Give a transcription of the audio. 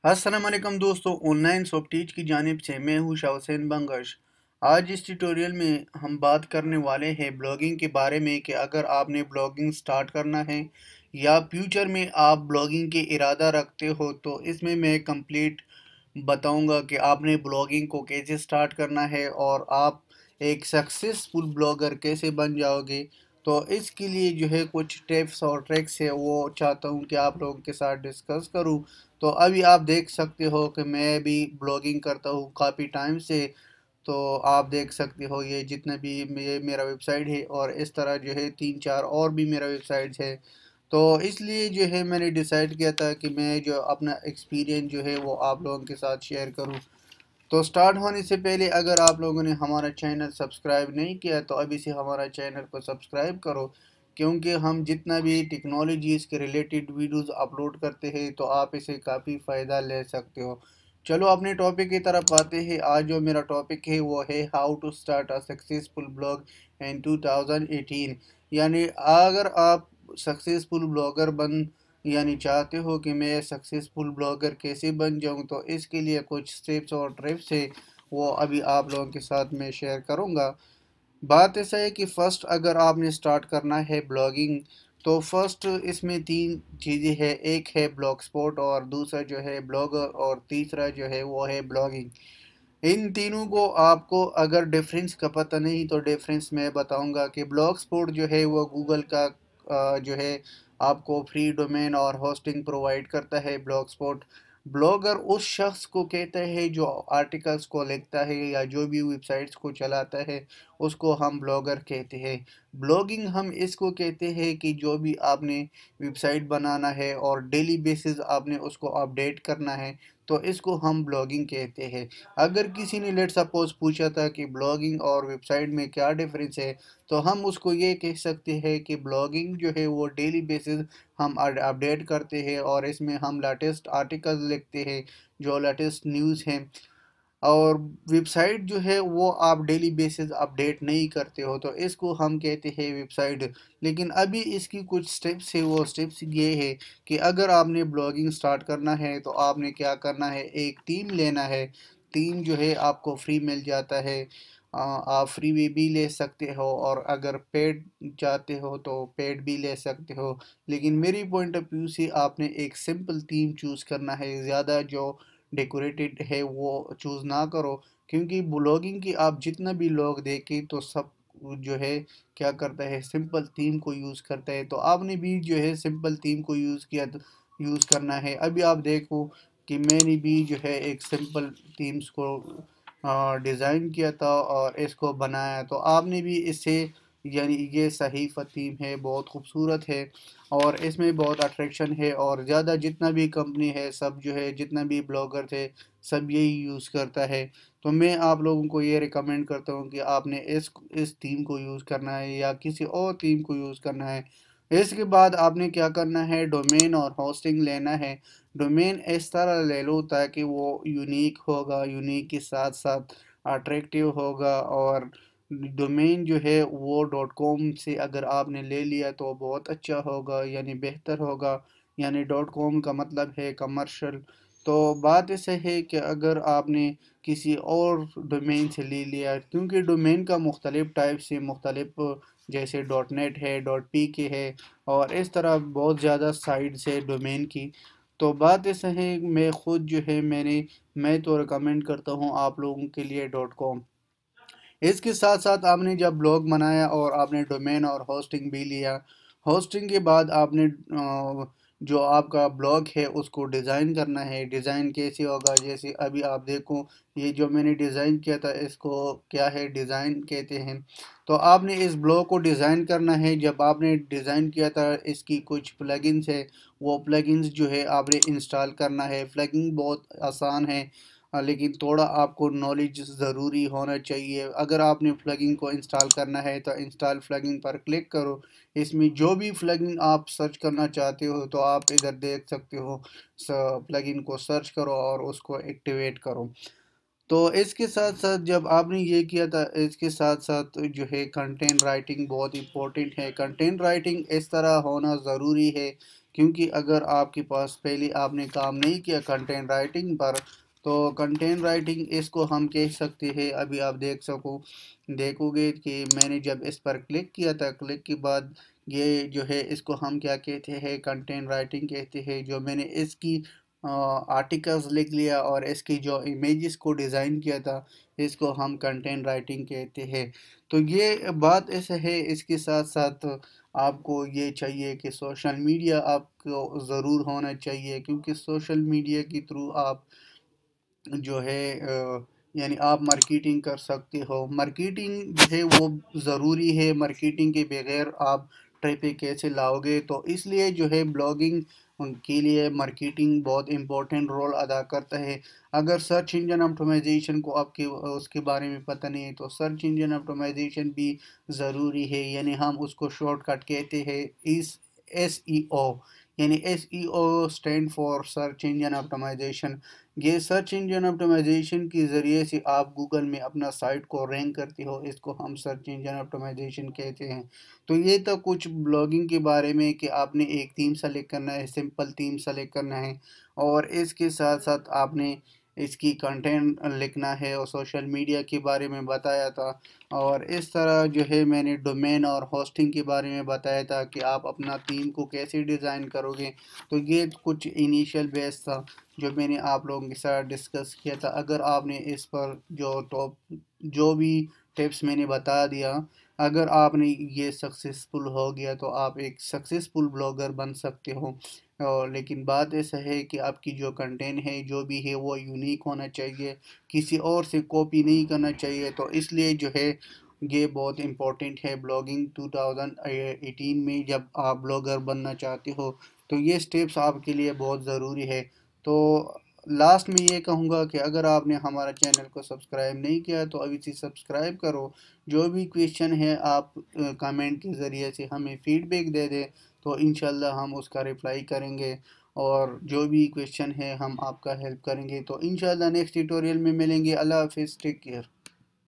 अस्सलाम वालेकुम दोस्तों, ऑनलाइन सॉफ्टटीच की जानिब से मैं हूँ शाहसैन बंगश। आज इस ट्यूटोरियल में हम बात करने वाले हैं ब्लॉगिंग के बारे में कि अगर आपने ब्लॉगिंग स्टार्ट करना है या फ्यूचर में आप ब्लॉगिंग के इरादा रखते हो तो इसमें मैं कंप्लीट बताऊंगा कि आपने ब्लॉगिंग को कैसे स्टार्ट करना है और आप एक सक्सेसफुल ब्लॉगर कैसे बन जाओगे। तो इसके लिए जो है कुछ टिप्स और ट्रिक्स है वो चाहता हूँ कि आप लोगों के साथ डिस्कस करूँ। तो अभी आप देख सकते हो कि मैं भी ब्लॉगिंग करता हूँ काफ़ी टाइम से। तो आप देख सकते हो ये जितना भी ये मेरा वेबसाइट है और इस तरह जो है तीन चार और भी मेरा वेबसाइट्स है। तो इसलिए जो है मैंने डिसाइड किया था कि मैं जो अपना एक्सपीरियंस जो है वो आप लोगों के साथ शेयर करूं। तो स्टार्ट होने से पहले अगर आप लोगों ने हमारा चैनल सब्सक्राइब नहीं किया तो अभी से हमारा चैनल को सब्सक्राइब करो, क्योंकि हम जितना भी टेक्नोलॉजीज़ के रिलेटेड वीडियोस अपलोड करते हैं तो आप इसे काफ़ी फ़ायदा ले सकते हो। चलो अपने टॉपिक की तरफ आते हैं। आज जो मेरा टॉपिक है वो है how to start a successful blog in 2018। यानी अगर आप सक्सेसफुल ब्लॉगर बन यानी चाहते हो कि मैं सक्सेसफुल ब्लॉगर कैसे बन जाऊं, तो इसके लिए कुछ स्टेप्स और ट्रिप्स है वो अभी आप लोगों के साथ मैं शेयर करूंगा। बात ऐसा है कि फ़र्स्ट अगर आपने स्टार्ट करना है ब्लॉगिंग तो फर्स्ट इसमें तीन चीज़ें हैं। एक है ब्लॉग स्पॉट और दूसरा जो है ब्लॉगर और तीसरा जो है वो है ब्लॉगिंग। इन तीनों को आपको अगर डिफरेंस का पता नहीं तो डिफरेंस मैं बताऊंगा कि ब्लॉग स्पॉट जो है वो गूगल का जो है आपको फ्री डोमेन और होस्टिंग प्रोवाइड करता है। ब्लॉग स्पॉट ब्लॉगर उस शख्स को कहता है जो आर्टिकल्स को लिखता है या जो भी वेबसाइट्स को चलाता है, उसको हम ब्लॉगर कहते हैं। ब्लॉगिंग हम इसको कहते हैं कि जो भी आपने वेबसाइट बनाना है और डेली बेसिस आपने उसको अपडेट करना है, तो इसको हम ब्लॉगिंग कहते हैं। अगर किसी ने लेट सपोज पूछा था कि ब्लॉगिंग और वेबसाइट में क्या डिफरेंस है, तो हम उसको ये कह सकते हैं कि ब्लॉगिंग जो है वो डेली बेसिस हम अपडेट करते हैं और इसमें हम लेटेस्ट आर्टिकल्स लिखते हैं, जो लेटेस्ट न्यूज़ हैं। और वेबसाइट जो है वो आप डेली बेसिस अपडेट नहीं करते हो, तो इसको हम कहते हैं वेबसाइट। लेकिन अभी इसकी कुछ स्टेप्स है, वो स्टेप्स ये है कि अगर आपने ब्लॉगिंग स्टार्ट करना है तो आपने क्या करना है, एक टीम लेना है। टीम जो है आपको फ्री मिल जाता है। आप फ्री में भी ले सकते हो और अगर पेड चाहते हो तो पेड भी ले सकते हो। लेकिन मेरी पॉइंट ऑफ व्यू से आपने एक सिंपल थीम चूज़ करना है, ज़्यादा जो डेकोरेटेड है वो चूज़ ना करो। क्योंकि ब्लॉगिंग की आप जितना भी लोग देखें तो सब जो है क्या करता है, सिंपल थीम को यूज़ करता है। तो आपने भी जो है सिंपल थीम को यूज़ किया तो यूज़ करना है। अभी आप देखो कि मैंने भी जो है एक सिंपल थीम्स को डिज़ाइन किया था और इसको बनाया, तो आपने भी इससे यानी ये सही थीम है, बहुत खूबसूरत है और इसमें बहुत अट्रैक्शन है। और ज़्यादा जितना भी कंपनी है सब जो है जितना भी ब्लॉगर थे सब यही यूज़ करता है। तो मैं आप लोगों को ये रिकमेंड करता हूँ कि आपने इस थीम को यूज़ करना है या किसी और थीम को यूज़ करना है। इसके बाद आपने क्या करना है, डोमेन और होस्टिंग लेना है। डोमेन इस तरह ले लो ताकि वो यूनिक होगा, यूनिक के साथ साथ अट्रैक्टिव होगा। और डोमेन जो है वो डॉट कॉम से अगर आपने ले लिया तो बहुत अच्छा होगा, यानी बेहतर होगा। यानी डॉट कॉम का मतलब है कमर्शियल। तो बात ऐसे है कि अगर आपने किसी और डोमेन से ले लिया, क्योंकि डोमेन का मुख्तलिफ टाइप से मुख्तलिफ, जैसे डॉट नेट है, डॉट पी के है और इस तरह बहुत ज़्यादा साइट्स है डोमेन की। तो बात ऐसा है मैं ख़ुद जो है मैं तो रिकमेंड करता हूँ आप लोगों के लिए डॉट कॉम। इसके साथ साथ आपने जब ब्लॉग बनाया और आपने डोमेन और होस्टिंग भी लिया, होस्टिंग के बाद आपने जो आपका ब्लॉग है उसको डिज़ाइन करना है। डिज़ाइन कैसे होगा, जैसे अभी आप देखो ये जो मैंने डिज़ाइन किया था इसको क्या है, डिज़ाइन कहते हैं। तो आपने इस ब्लॉग को डिज़ाइन करना है। जब आपने डिज़ाइन किया था इसकी कुछ प्लगइन्स है, वो प्लगइन्स जो है आपने इंस्टॉल करना है। प्लगइन बहुत आसान है, लेकिन थोड़ा आपको नॉलेज ज़रूरी होना चाहिए। अगर आपने प्लगइन को इंस्टॉल करना है तो इंस्टॉल प्लगइन पर क्लिक करो। इसमें जो भी प्लगइन आप सर्च करना चाहते हो तो आप इधर देख सकते हो। प्लगइन को सर्च करो और उसको एक्टिवेट करो। तो इसके साथ साथ जब आपने ये किया था, इसके साथ साथ जो है कंटेंट राइटिंग बहुत इम्पोर्टेंट है। कंटेंट राइटिंग इस तरह होना ज़रूरी है क्योंकि अगर आपके पास पहले आपने काम नहीं किया कंटेंट राइटिंग पर, तो कंटेंट राइटिंग इसको हम कह सकते हैं। अभी आप देखोगे कि मैंने जब इस पर क्लिक किया था, क्लिक के बाद ये जो है इसको हम क्या कहते हैं, कंटेंट राइटिंग कहते हैं। जो मैंने इसकी आर्टिकल्स लिख लिया और इसकी जो इमेजेस को डिज़ाइन किया था, इसको हम कंटेंट राइटिंग कहते हैं। तो ये बात ऐसे है। इसके साथ साथ आपको ये चाहिए कि सोशल मीडिया आपको ज़रूर होना चाहिए, क्योंकि सोशल मीडिया के थ्रू आप जो है यानी आप मार्केटिंग कर सकते हो। मार्केटिंग जो है वो ज़रूरी है, मार्केटिंग के बगैर आप ट्रैफिक कैसे लाओगे। तो इसलिए जो है ब्लॉगिंग के लिए मार्केटिंग बहुत इम्पोर्टेंट रोल अदा करता है। अगर सर्च इंजन ऑप्टिमाइजेशन को आपके उसके बारे में पता नहीं है, तो सर्च इंजन ऑप्टिमाइजेशन भी ज़रूरी है। यानी हम उसको शॉर्टकट कहते हैं इस SEO। यानी SEO stand for search engine optimization. ये सर्च इंजन ऑप्टिमाइजेशन के ज़रिए से आप गूगल में अपना साइट को रैंक करते हो, इसको हम सर्च इंजन ऑप्टिमाइजेशन कहते हैं। तो ये तो कुछ ब्लॉगिंग के बारे में कि आपने एक थीम सेलेक्ट करना है, सिंपल थीम सेलेक्ट करना है, और इसके साथ साथ आपने इसकी कंटेंट लिखना है, और सोशल मीडिया के बारे में बताया था। और इस तरह जो है मैंने डोमेन और होस्टिंग के बारे में बताया था कि आप अपना थीम को कैसे डिज़ाइन करोगे। तो ये कुछ इनिशियल बेस था जो मैंने आप लोगों के साथ डिस्कस किया था। अगर आपने इस पर जो भी टिप्स मैंने बता दिया, अगर आपने ये सक्सेसफुल हो गया तो आप एक सक्सेसफुल ब्लॉगर बन सकते हो। और लेकिन बात ऐसा है कि आपकी जो कंटेंट है जो भी है वो यूनिक होना चाहिए, किसी और से कॉपी नहीं करना चाहिए। तो इसलिए जो है ये बहुत इम्पोर्टेंट है ब्लॉगिंग 2018 में, जब आप ब्लॉगर बनना चाहते हो तो ये स्टेप्स आपके लिए बहुत ज़रूरी है। तो लास्ट में ये कहूँगा कि अगर आपने हमारा चैनल को सब्सक्राइब नहीं किया तो अभी से सब्सक्राइब करो। जो भी क्वेश्चन है आप कमेंट के ज़रिए से हमें फीडबैक दे दें, तो इंशाल्लाह हम उसका रिप्लाई करेंगे, और जो भी क्वेश्चन है हम आपका हेल्प करेंगे। तो इंशाल्लाह नेक्स्ट ट्यूटोरियल में मिलेंगे। अल्लाह हाफिज़, टेक केयर।